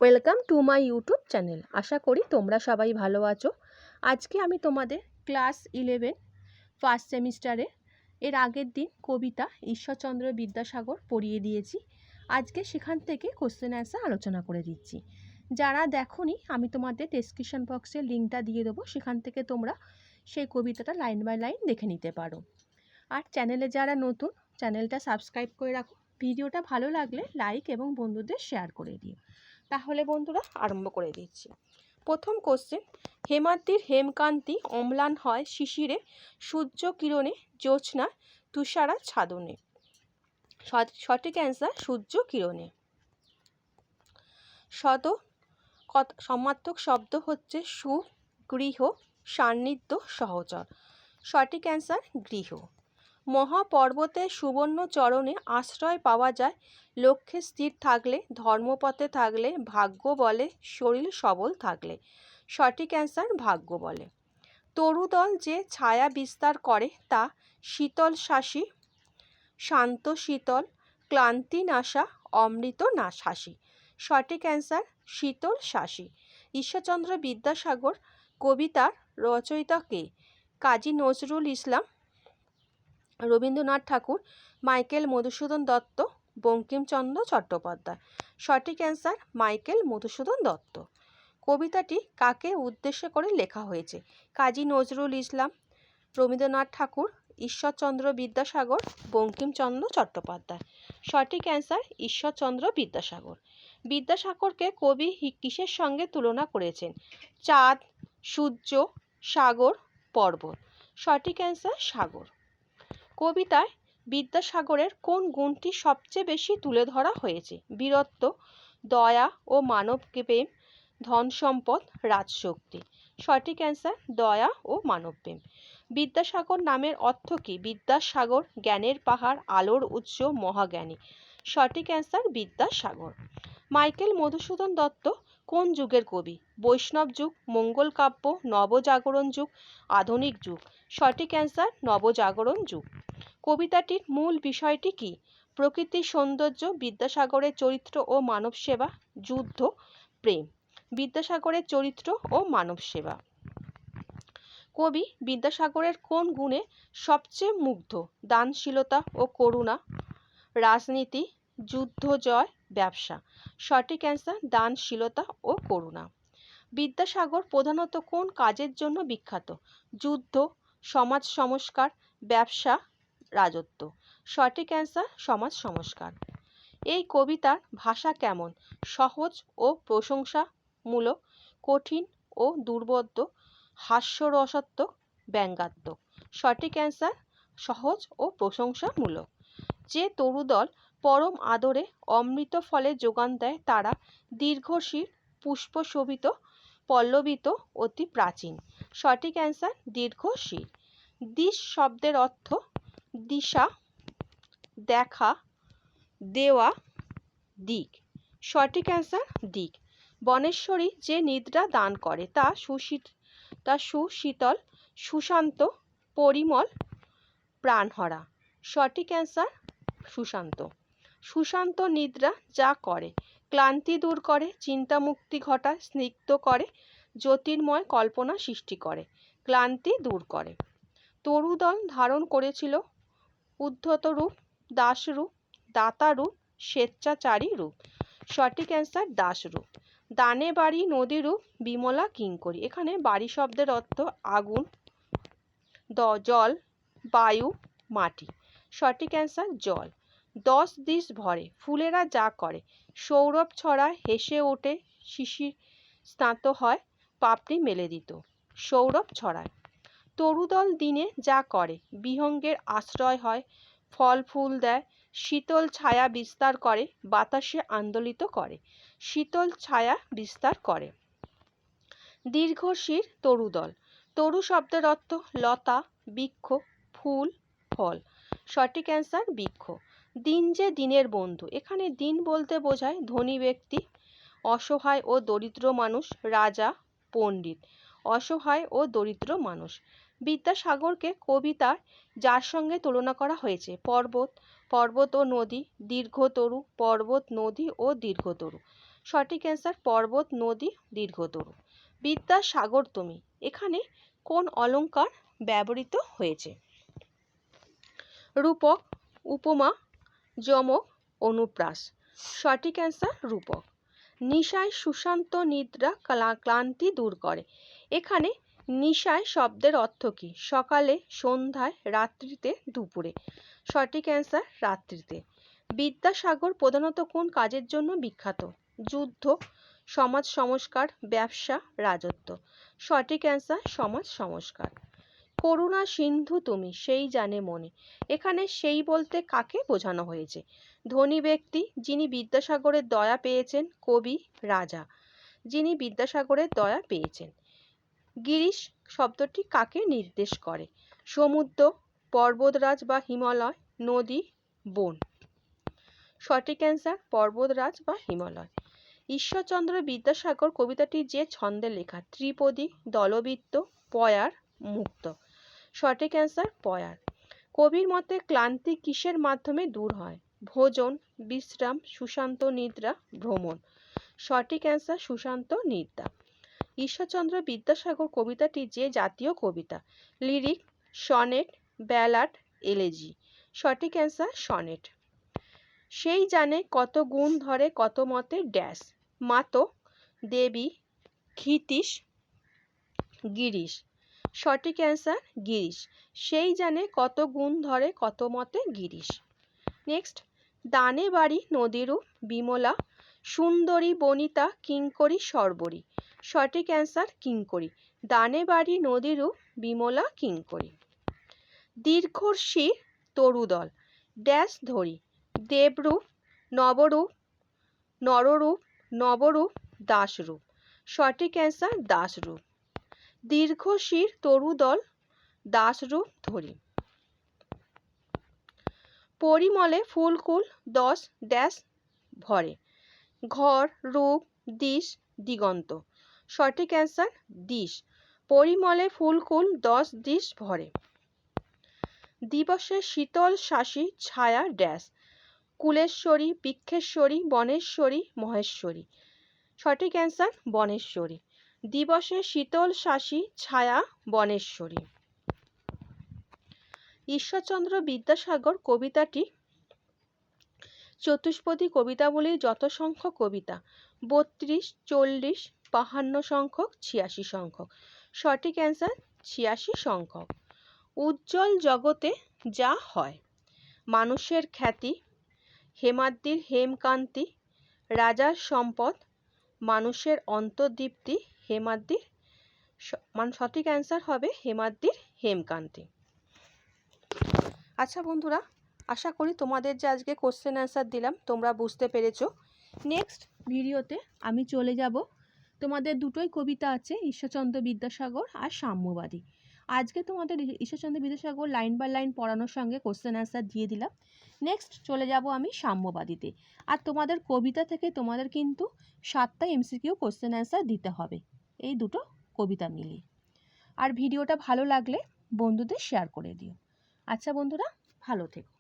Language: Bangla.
Welcome to my YouTube channel. আশা করি তোমরা সবাই ভালো আছো। আজকে আমি তোমাদের ক্লাস 11 ফার্স্ট সেমিস্টারে এর আগের দিন কবিতা ঈশ্বরচন্দ্র বিদ্যাসাগর পড়িয়ে দিয়েছি। আজকে সেখান থেকে কোশ্চেন অ্যান্সার আলোচনা করে দিচ্ছি। যারা দেখোনি আমি তোমাদের ডেসক্রিপশন বক্সে লিঙ্কটা দিয়ে দেবো, সেখান থেকে তোমরা সেই কবিতাটা লাইন বাই লাইন দেখে নিতে পারো। আর চ্যানেলে যারা নতুন, চ্যানেলটা সাবস্ক্রাইব করে রাখো। ভিডিওটা ভালো লাগলে লাইক এবং বন্ধুদের শেয়ার করে দিও। তাহলে বন্ধুরা আরম্ভ করে দিচ্ছি। প্রথম কোশ্চেন, হেমাদ্রির হেমকান্তি অম্লান হয় শিশিরে, সূর্য কিরণে জ্যোৎস্না তুষারা ছাদনে। সঠিক অ্যান্সার সূর্য কিরণে। সমার্থক শব্দ হচ্ছে সু, গৃহ, সান্নিধ্য, সহচর। সঠিক অ্যান্সার গৃহ। মহাপর্বতে সুবর্ণ চরণে আশ্রয় পাওয়া যায়, লক্ষ্যে স্থির থাকলে, ধর্মপথে থাকলে, ভাগ্য বলে, শরীর সবল থাকলে। সঠিক অ্যান্সার ভাগ্য বলে। তরুদল যে ছায়া বিস্তার করে তা শীতল শাসী, শান্ত শীতল, ক্লান্তি নাশা, অমৃত হাসি। সঠিক অ্যান্সার শীতল শাসী। ঈশ্বরচন্দ্র বিদ্যাসাগর কবিতার রচয়িতা কে? কাজী নজরুল ইসলাম, রবীন্দ্রনাথ ঠাকুর, মাইকেল মধুসূদন দত্ত, বঙ্কিমচন্দ্র চট্টোপাধ্যায়। সঠিক অ্যান্সার মাইকেল মধুসূদন দত্ত। কবিতাটি কাকে উদ্দেশ্য করে লেখা হয়েছে? কাজী নজরুল ইসলাম, রবীন্দ্রনাথ ঠাকুর, ঈশ্বরচন্দ্র বিদ্যাসাগর, বঙ্কিমচন্দ্র চট্টোপাধ্যায়। সঠিক অ্যান্সার ঈশ্বরচন্দ্র বিদ্যাসাগর। বিদ্যাসাগরকে কবি কিসের সঙ্গে তুলনা করেছেন? চাঁদ, সূর্য, সাগর, পর্বত। সঠিক অ্যান্সার সাগর। কবিতায় বিদ্যাসাগরের কোন গুণটি সবচেয়ে বেশি তুলে ধরা হয়েছে? বীরত্ব, দয়া ও মানব প্রেম, ধন সম্পদ, রাজশক্তি। সঠিক অ্যান্সার দয়া ও মানবপ্রেম। বিদ্যাসাগর নামের অর্থ কী? বিদ্যাসাগর জ্ঞানের পাহাড়, আলোর উৎস, মহাজ্ঞানী। সঠিক অ্যান্সার বিদ্যাসাগর। মাইকেল মধুসূদন দত্ত কোন যুগের কবি? বৈষ্ণব যুগ, মঙ্গল কাব্য, নবজাগরণ যুগ, আধুনিক যুগ। সঠিক অ্যান্সার নবজাগরণ যুগ। কবিতাটির মূল বিষয়টি কী? প্রকৃতির সৌন্দর্য, বিদ্যাসাগরের চরিত্র ও মানব সেবা, যুদ্ধ, প্রেম। বিদ্যাসাগরের চরিত্র ও মানব সেবা। কবি বিদ্যাসাগরের কোন গুণে সবচেয়ে মুগ্ধ? দানশীলতা ও করুণা, রাজনীতি, যুদ্ধ জয়, ব্যবসা। সঠিক অ্যান্সার দানশীলতা ও করুণা। বিদ্যাসাগর প্রধানত কোন কাজের জন্য বিখ্যাত? যুদ্ধ, সমাজ সংস্কার, ব্যবসা, রাজত্ব। সঠিক অ্যান্সার সমাজ সংস্কার। এই কবিতার ভাষা কেমন? সহজ ও প্রশংসামূলক, কঠিন ও দুর্বোধ্য, হাস্যরসাত্মক, ব্যঙ্গাত্মক। সঠিক অ্যান্সার সহজ ও প্রশংসামূলক। যে তরুদল পরম আদরে অমৃত ফলে যোগান দেয় তারা দীর্ঘশীর, পুষ্পশোভিত, পল্লবিত, অতি প্রাচীন। সঠিক অ্যান্সার দীর্ঘশীর। দিশ শব্দের অর্থ দিশা, দেখা, দেওয়া, দিক। সঠিক অ্যান্সার দিক। বনেশ্বরী যে নিদ্রা দান করে তা সুশীতল, সুশান্ত, পরিমল, প্রাণহরা। সঠিক অ্যান্সার সুশান্ত। সুশান্ত নিদ্রা যা করে ক্লান্তি দূর করে, চিন্তামুক্তি ঘটায়, স্নিগ্ধ করে, জ্যোতির্ময় কল্পনা সৃষ্টি করে, ক্লান্তি দূর করে। তরুদল ধারণ করেছিল উদ্ধত রূপ, দাসরূপ, দাতা রূপ, স্বেচ্ছাচারী রূপ। সঠিক অ্যান্সার দাসরূপ। দানে বাড়ি নদী রূপ, বিমলা কিঙ্করী। এখানে বাড়ি শব্দের অর্থ আগুন, জল, বায়ু, মাটি। সঠিক অ্যান্সার জল। 10 দিশ ভরে ফুলেরা যা করে, সৌরভ ছড়ায়, হেসে ওঠে, শিশির স্নাত হয়, পাপড়ি মেলে দিত। সৌরভ ছড়ায়। তরুদল দিনে যা করে, বিহঙ্গের আশ্রয় হয়, ফল ফুল দেয়, শীতল ছায়া বিস্তার করে, বাতাসে আন্দোলিত করে। শীতল ছায়া বিস্তার করে। দীর্ঘশীর তরুদল। তরু শব্দের অর্থ লতা, বৃক্ষ, ফুল, ফল। সঠিক অ্যান্সার বৃক্ষ। দিন যে দিনের বন্ধু। এখানে দিন বলতে বোঝায় ধনী ব্যক্তি, অসহায় ও দরিদ্র মানুষ, রাজা, পণ্ডিত। অসহায় ও দরিদ্র মানুষ। বিদ্যাসাগরকে কবিতায় যার সঙ্গে তুলনা করা হয়েছে? পর্বত, পর্বত ও নদী, দীর্ঘতরু, পর্বত, নদী ও দীর্ঘতরু। সঠিক অ্যান্সার পর্বত, নদী, দীর্ঘতর। বিদ্যাসাগর তুমি, এখানে কোন অলংকার ব্যবহৃত হয়েছে? রূপক, উপমা, যমক, অনুপ্রাস। সঠিক অ্যান্সার রূপক। নিশায় সুশান্ত নিদ্রা ক্লান্তি দূর করে, এখানে নিশায় শব্দের অর্থ কি? সকালে, সন্ধ্যায়, রাত্রিতে, দুপুরে। সঠিক অ্যান্সার রাত্রিতে। বিদ্যাসাগর প্রধানত কোন কাজের জন্য বিখ্যাত? যুদ্ধ, সমাজ সংস্কার, ব্যবসা, রাজত্ব। সঠিক অ্যান্সার সমাজ সংস্কার। করুণা সিন্ধু তুমি, সেই জানে মনে, এখানে সেই বলতে কাকে বোঝানো হয়েছে? ধনী ব্যক্তি, যিনি বিদ্যাসাগরের দয়া পেয়েছেন, কবি, রাজা। যিনি বিদ্যাসাগরের দয়া পেয়েছেন। গিরিশ শব্দটি কাকে নির্দেশ করে? সমুদ্র, পর্বতরাজ বা হিমালয়, নদী, বন। সঠিক অ্যান্সার পর্বতরাজ বা হিমালয়। ঈশ্বরচন্দ্র বিদ্যাসাগর কবিতাটি যে ছন্দে লেখা? ত্রিপদী, দলবৃত্ত, পয়ার, মুক্ত। সঠিক অ্যান্সার পয়ার। কবির মতে ক্লান্তি কিসের মাধ্যমে দূর হয়? ভোজন, বিশ্রাম, সুশান্ত নিদ্রা, ভ্রমণ। সঠিক অ্যান্সার সুশান্ত নিদ্রা। ঈশ্বরচন্দ্র বিদ্যাসাগর কবিতাটি যে জাতীয় কবিতা? Lyric, sonnet, ballad, elegy. সঠিক অ্যান্সার সনেট। সেই জানে কত গুণ ধরে কত মতে ড্যাশ, মাতো, দেবী, ক্ষিতীশ, গিরিশ। সঠিক অ্যান্সার গিরিশ। সেই জানে কত গুণ ধরে কত মতে গিরিশ। নেক্সট, দানে বাড়ি নদীরূপ বিমলা, সুন্দরী বনিতা কিঙ্করী সর্বরী। সঠিক অ্যান্সার কিঙ্করী। দানে বাড়ি নদীরূপ বিমলা কিঙ্করী। দীর্ঘর্ষী তরুদল, ড্যাশ ধরি, দেবরূপ, নবরূপ, নররূপ, নবরূপ, দাসরূপ। সঠিক অ্যান্সার দাসরূপ। দীর্ঘশির তরুদল দাসরূপ ধরি। পরিমলে ফুলকুল 10 ড্যাশ ভরে, ঘর, রূপ, দিশ, দিগন্ত। সঠিক অ্যান্সার দিশ। পরিমলে ফুলকুল 10 দিশ ভরে। দিবসে শীতল শাসী ছায়া ড্যাশ, কুলেশ্বরী, বৃক্ষেশ্বরী, বনেশ্বরী, মহেশ্বরী। সঠিক অ্যান্সার বনেশ্বরী। দিবসে শীতল শাসী ছায়া বনেশ্বরী। ঈশ্বরচন্দ্র বিদ্যাসাগর কবিতাটি চতুষ্পদী কবিতাবলীর যত সংখ্যক কবিতা? 32, 40, 52 সংখ্যক, 86 সংখ্যক। সঠিক অ্যান্সার 86 সংখ্যক। উজ্জ্বল জগতে যা হয়, মানুষের খ্যাতি, হেমাদ্রির হেমকান্তি, রাজার সম্পদ, মানুষের অন্তর্দীপ্তি, হেমাদ্রির সঠিক অ্যান্সার হবে হেমাদ্রির হেমকান্তি। আচ্ছা বন্ধুরা, আশা করি তোমাদের যে আজকে কোশ্চেন অ্যান্সার দিলাম তোমরা বুঝতে পেরেছো। নেক্সট ভিডিওতে আমি চলে যাব, তোমাদের দুটোই কবিতা আছে, ঈশ্বরচন্দ্র বিদ্যাসাগর আর সাম্যবাদী। আজকে তোমাদের Ishwarchandra Vidyasagar line by line পড়ানোর সঙ্গে কোশ্চেন অ্যান্সার দিয়ে দিলাম। নেক্সট চলে যাব আমি সাম্যবাদীতে। আর তোমাদের কবিতা থেকে তোমাদের কিন্তু 7টা এমসিকিউ কোশ্চেন অ্যান্সার দিতে হবে এই দুটো কবিতা মিলিয়ে। আর ভিডিওটা ভালো লাগলে বন্ধুদের শেয়ার করে দিও। আচ্ছা বন্ধুরা, ভালো থেকো।